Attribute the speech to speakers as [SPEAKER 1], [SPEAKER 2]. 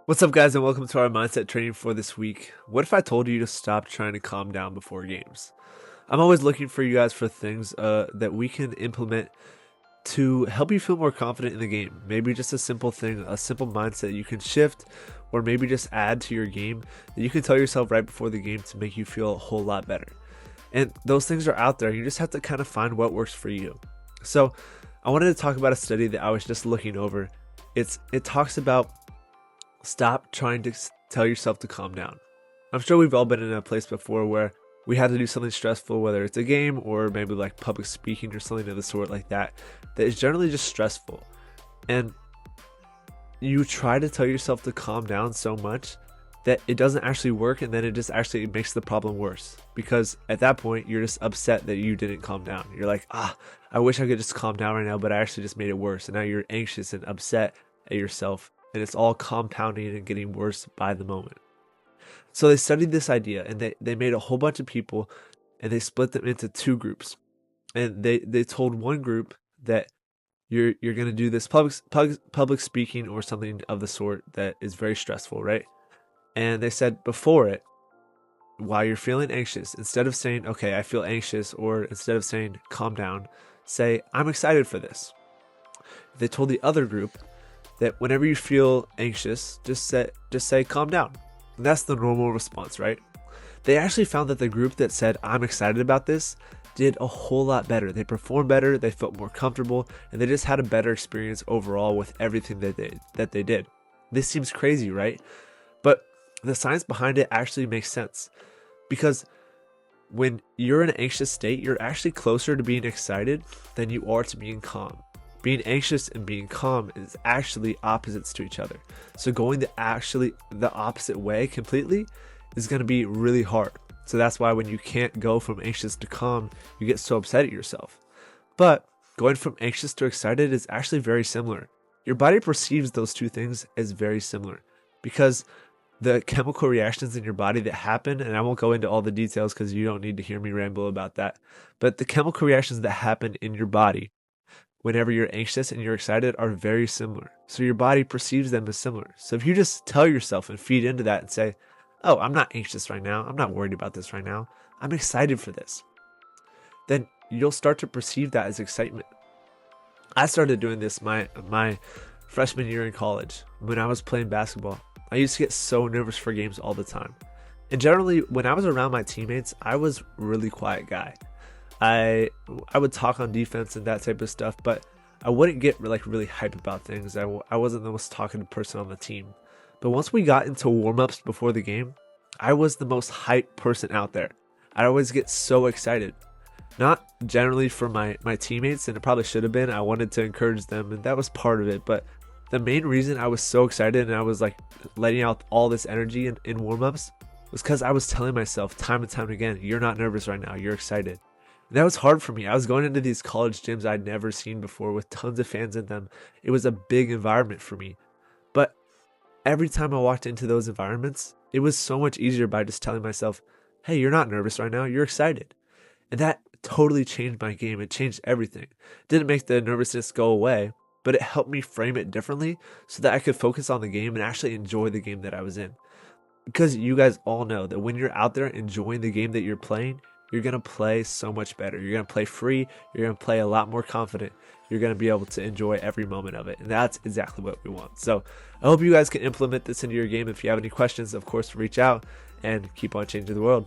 [SPEAKER 1] What's up, guys, and welcome to our mindset training for this week. What if I told you to stop trying to calm down before games? I'm always looking for you guys for things that we can implement to help you feel more confident in the game. Maybe just a simple thing, a simple mindset you can shift, or maybe just add to your game that you can tell yourself right before the game to make you feel a whole lot better. And those things are out there. You just have to kind of find what works for you. So I wanted to talk about a study that I was just looking over. It talks about stop trying to tell yourself to calm down. I'm sure we've all been in a place before where we had to do something stressful, whether it's a game or maybe like public speaking or something of the sort like that is generally just stressful. And you try to tell yourself to calm down so much that it doesn't actually work, and then it just actually makes the problem worse, because at that point you're just upset that you didn't calm down. You're like, I wish I could just calm down right now, but I actually just made it worse. And now you're anxious and upset at yourself, and it's all compounding and getting worse by the moment. So they studied this idea, and they made a whole bunch of people, and they split them into two groups. And they told one group that you're going to do this public speaking or something of the sort that is very stressful, right? And they said before it, while you're feeling anxious, instead of saying, okay, I feel anxious, or instead of saying calm down, say, I'm excited for this. They told the other group that whenever you feel anxious, just say calm down. And that's the normal response, right? They actually found that the group that said I'm excited about this did a whole lot better. They performed better, they felt more comfortable, and they just had a better experience overall with everything that they did. This seems crazy, right? But the science behind it actually makes sense, because when you're in an anxious state, you're actually closer to being excited than you are to being calm. Being anxious and being calm is actually opposites to each other. So going the opposite way completely is going to be really hard. So that's why when you can't go from anxious to calm, you get so upset at yourself. But going from anxious to excited is actually very similar. Your body perceives those two things as very similar, because the chemical reactions in your body that happen, and I won't go into all the details because you don't need to hear me ramble about that, but the chemical reactions that happen in your body whenever you're anxious and you're excited are very similar. So your body perceives them as similar. So if you just tell yourself and feed into that and say, oh, I'm not anxious right now, I'm not worried about this right now, I'm excited for this, then you'll start to perceive that as excitement. I started doing this my freshman year in college. When I was playing basketball, I used to get so nervous for games all the time. And generally, when I was around my teammates, I was a really quiet guy. I would talk on defense and that type of stuff, but I wouldn't get really hype about things. I wasn't the most talkative person on the team. But once we got into warm-ups before the game, I was the most hyped person out there. I'd always get so excited. Not generally for my teammates, and it probably should have been. I wanted to encourage them, and that was part of it. But the main reason I was so excited and I was like letting out all this energy in warm-ups was because I was telling myself time and time again, you're not nervous right now, you're excited. That was hard for me. I was going into these college gyms I'd never seen before with tons of fans in them. It was a big environment for me. But every time I walked into those environments, it was so much easier by just telling myself, hey, you're not nervous right now, you're excited. And that totally changed my game. It changed everything. It didn't make the nervousness go away, but it helped me frame it differently so that I could focus on the game and actually enjoy the game that I was in. Because you guys all know that when you're out there enjoying the game that you're playing, you're going to play so much better. You're going to play free. You're going to play a lot more confident. You're going to be able to enjoy every moment of it. And that's exactly what we want. So I hope you guys can implement this into your game. If you have any questions, of course, reach out and keep on changing the world.